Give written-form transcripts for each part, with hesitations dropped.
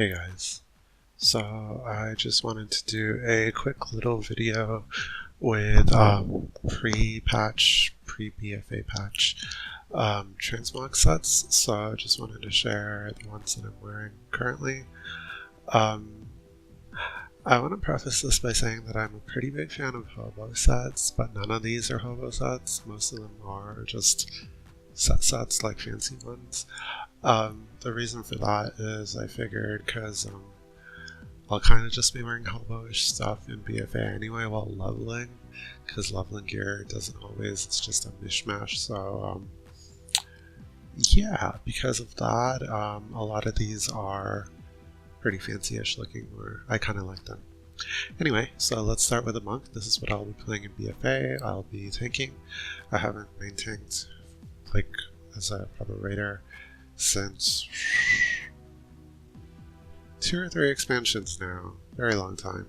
Hey guys, so I just wanted to do a quick little video with pre-patch, pre-BFA patch transmog sets. So I just wanted to share the ones that I'm wearing currently. I want to preface this by saying that I'm a pretty big fan of hobo sets, but none of these are hobo sets. Most of them are just sets like fancy ones. The reason for that is I figured because I'll kind of just be wearing hobo-ish stuff in BFA anyway while leveling, because leveling gear doesn't always, it's just a mishmash. So yeah, because of that, a lot of these are pretty fancy-ish looking, or I kind of like them. Anyway, so let's start with a monk. This is what I'll be playing in BFA. I'll be tanking. I haven't main tanked like as a proper raider since 2 or 3 expansions now. Very long time.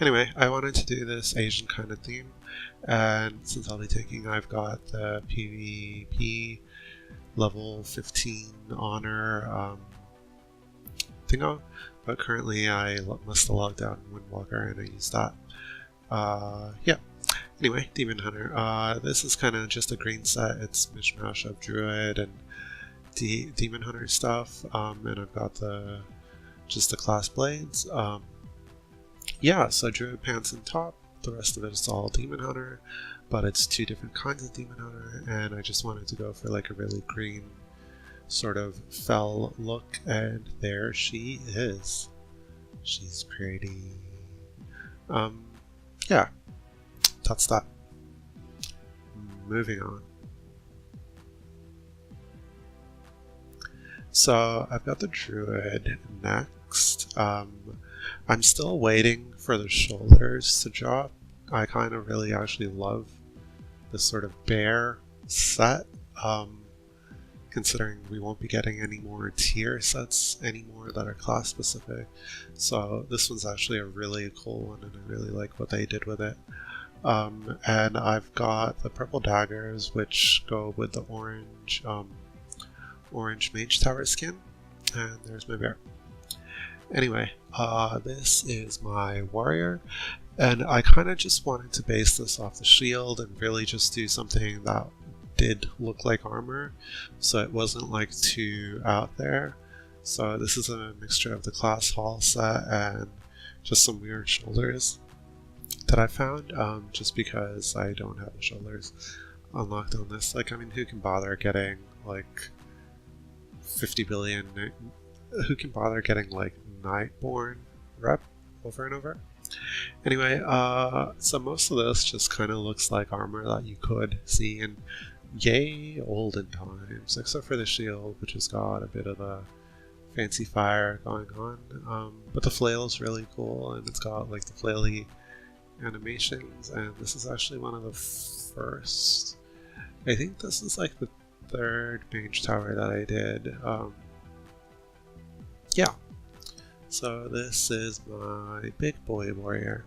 Anyway, I wanted to do this Asian kind of theme, and since I'll be taking, I've got the PvP level 15 honor thingo, but currently I must have logged out in Windwalker and I used that. Yeah. Anyway, Demon Hunter. This is kind of just a green set. It's a mishmash of Druid and Demon Hunter stuff, and I've got just the class blades. Yeah, so Druid pants and top. The rest of it is all Demon Hunter, but it's 2 different kinds of Demon Hunter, and I just wanted to go for like a really green sort of fell look, and there she is. She's pretty. Yeah, that's that. Moving on. So I've got the Druid next. I'm still waiting for the shoulders to drop. I kind of really actually love this sort of bear set, considering we won't be getting any more tier sets anymore that are class specific. So this one's actually a really cool one, and I really like what they did with it. And I've got the purple daggers, which go with the orange Mage Tower skin, and there's my bear. Anyway, this is my warrior, and I kind of just wanted to base this off the shield and really just do something that did look like armor, so it wasn't like too out there. So this is a mixture of the class hall set and just some weird shoulders that I found, just because I don't have the shoulders unlocked on this. Like, I mean, who can bother getting like 50 billion? Who can bother getting like Nightborn rep over and over? Anyway, so most of this just kind of looks like armor that you could see in yay olden times, except for the shield, which has got a bit of a fancy fire going on. But the flail is really cool, and it's got like the flaily animations, and this is actually one of the first. I think this is like the 3rd mage tower that I did. Yeah, so this is my big boy warrior,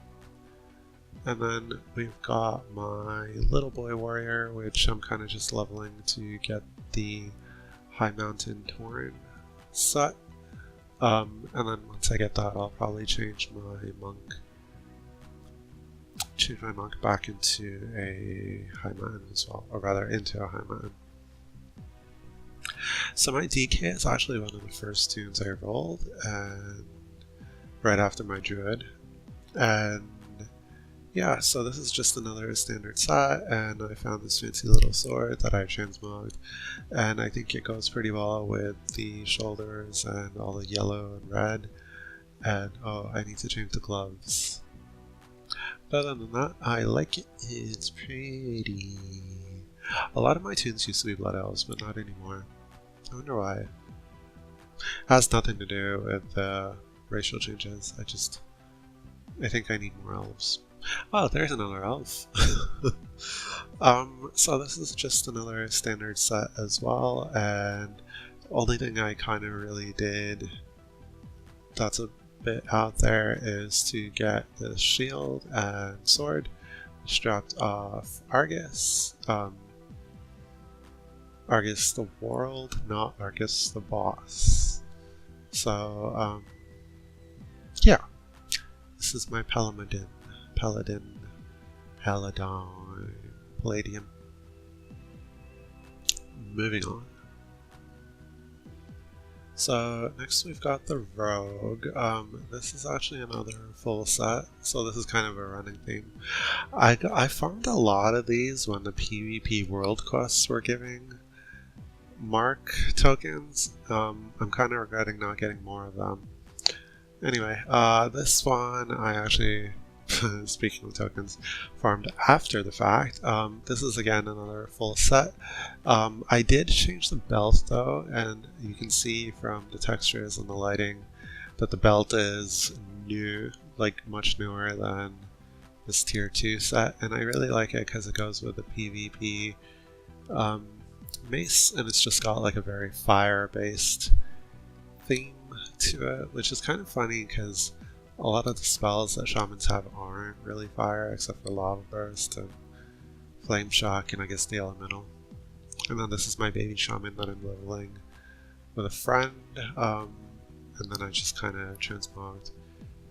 and then we've got my little boy warrior, which I'm kind of just leveling to get the High Mountain Torn set, and then once I get that, I'll probably change my monk back into a High Mountain as well, or rather into a High Mountain. So my DK is actually one of the first tunes I rolled, and right after my Druid. And yeah, so this is just another standard set, and I found this fancy little sword that I transmogged, and I think it goes pretty well with the shoulders and all the yellow and red. And oh, I need to change the gloves. But other than that, I like it. It's pretty. A lot of my tunes used to be Blood Elves, but not anymore. I wonder why. It has nothing to do with the racial changes. I think I need more elves. Oh, there's another elf. So this is just another standard set as well, and the only thing I kind of really did that's a bit out there is to get the shield and sword strapped off Argus. Argus the world, not Argus the boss. So this is my Paladin. Palladium. Moving on. So next we've got the Rogue. This is actually another full set, so this is kind of a running theme. I farmed a lot of these when the PvP world quests were giving mark tokens. I'm kind of regretting not getting more of them. Anyway, this one I actually, speaking of tokens, farmed after the fact. This is again another full set. I did change the belt though, and you can see from the textures and the lighting that the belt is new, like much newer than this tier 2 set, and I really like it because it goes with the PvP mace, and it's just got like a very fire based theme to it, which is kind of funny because a lot of the spells that shamans have aren't really fire, except for lava burst and flame shock and I guess the elemental. And then this is my baby shaman that I'm leveling with a friend, and then I just kind of transmogged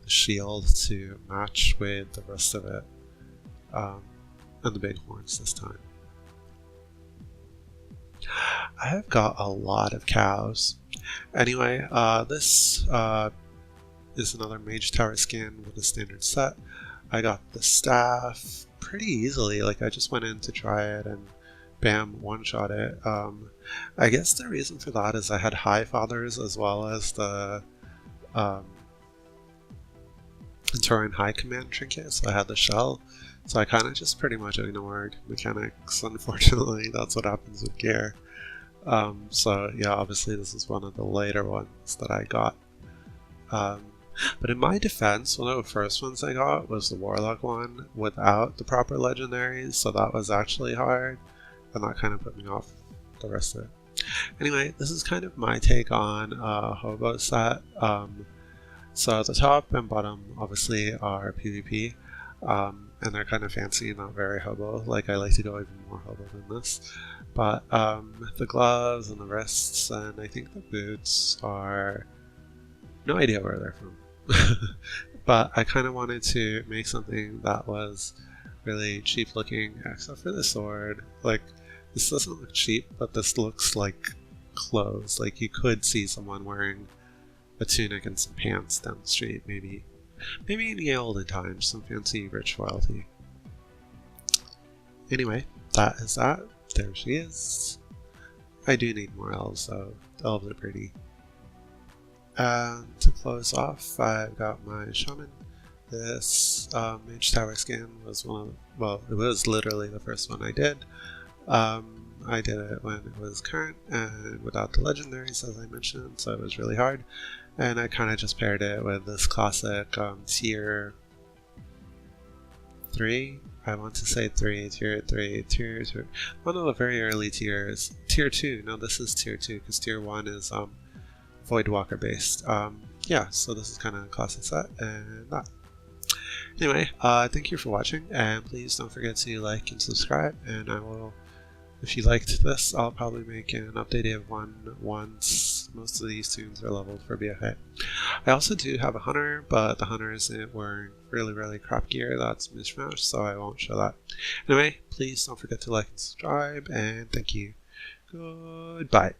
the shield to match with the rest of it, and the big horns this time. I have got a lot of cows. Anyway, this is another Mage Tower skin with a standard set. I got the staff pretty easily, like I just went in to try it and bam, one-shot it. I guess the reason for that is I had High Fathers as well as the Tauren High Command trinket, so I had the shell. So I kind of just pretty much ignored mechanics, unfortunately. That's what happens with gear. So yeah, obviously this is one of the later ones that I got. But in my defense, one of the first ones I got was the Warlock one without the proper legendaries, so that was actually hard, and that kind of put me off the rest of it. Anyway, this is kind of my take on Hobo set. So the top and bottom obviously are PvP, and they're kind of fancy, not very hobo. Like, I like to go even more hobo than this. But the gloves and the wrists and I think the boots are no idea where they're from. But I kind of wanted to make something that was really cheap looking, except for the sword. Like, this doesn't look cheap, but this looks like clothes. Like, you could see someone wearing a tunic and some pants down the street, maybe in the olden times, some fancy rich royalty. Anyway, that is that. There she is. I do need more elves though. The elves are pretty. And to close off, I've got my shaman. This Mage Tower skin was one of, well, it was literally the first one I did. I did it when it was current and without the legendaries, as I mentioned, so it was really hard. And I kind of just paired it with this classic tier 3. I want to say tier 3, one of the very early tiers. Tier 2, no, this is tier 2 because tier 1 is Voidwalker based. Yeah, so this is kind of a classic set and that. Anyway, thank you for watching, and please don't forget to like and subscribe, and I will, if you liked this, I'll probably make an updated one once most of these tunes are leveled for BFA. I also do have a hunter, but the hunter isn't wearing really crap gear. That's mishmash, so I won't show that. Anyway, please don't forget to like and subscribe, and thank you. Goodbye.